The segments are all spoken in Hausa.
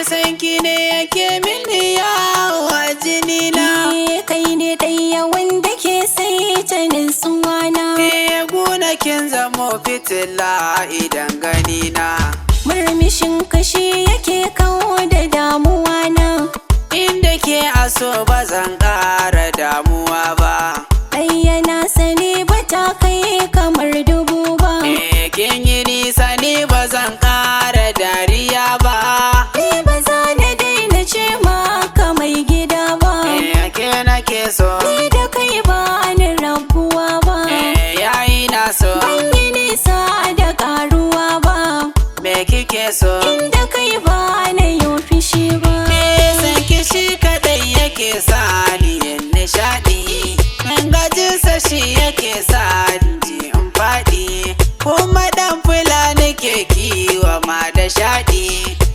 sanki ne yake mini yawa jinina. Kai ne ɗaya wanda ke sai ta nutsuwana. Guna kin zamo fitila idan ganina. Murmushin kashi yake kawo da damuwa na. Inda ke aso ba zan ƙara damuwa ba. Ɗaya na sani ba ta kai kamar dubu ba. Kin yi nisa ni ba zan ƙara dariya ba. Ni ba za na daina ce maka mai gida ba. Ke nake so. Ni da kai ba ni rabuwa ba. Yayi na so. Ban yi nisa da ƙaruwa ba. Me kike so? Inda kai ba na yi fishi ba. San kishi kaɗai yake sa ni yin nishaɗi. Gajinsa shi yake sa ni in faɗi. Kuma ɗan fulani ke kiwa ma da shaɗi.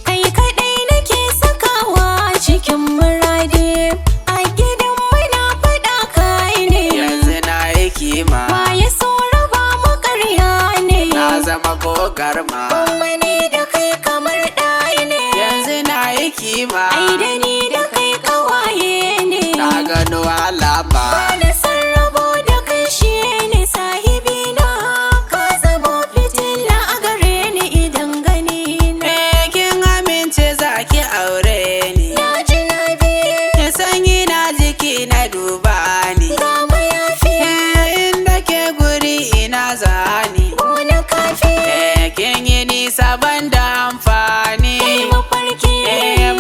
Kai kaɗai nake sakawa cikin murade. A gidan muna faɗa kai ne. Yanzu na yi kima. Waye so raba mu ƙarya ne. Na zama gogarma. Kuma ni da kai kamar ɗaya ne. Yanzu na yi kima. Ai da ni da kai ƙawaye ne. Na gano alama. Bana san rabo da kai shi ne sahibina. Ka zamo fitila a gare ni idan gani na. Kin amince za ki aure ni. Na ji na biye. Ki sanyi na jiki na duba ni. Ga mayafi. Inda ke guri ina zani. Gona kafi. Kin yi nisa ban da amfani. Kai mafarki.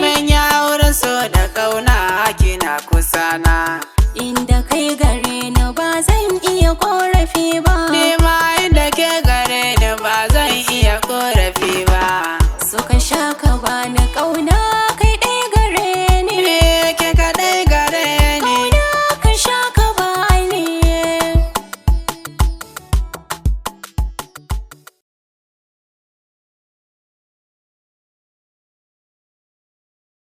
Mun ya wurin so da kauna kina kusana. Inda kai gare ni ba zan iya ƙorafi ba. Ni ma inda ke gare ni ba zan iya korafi ba. Suka sha ka bani ƙauna.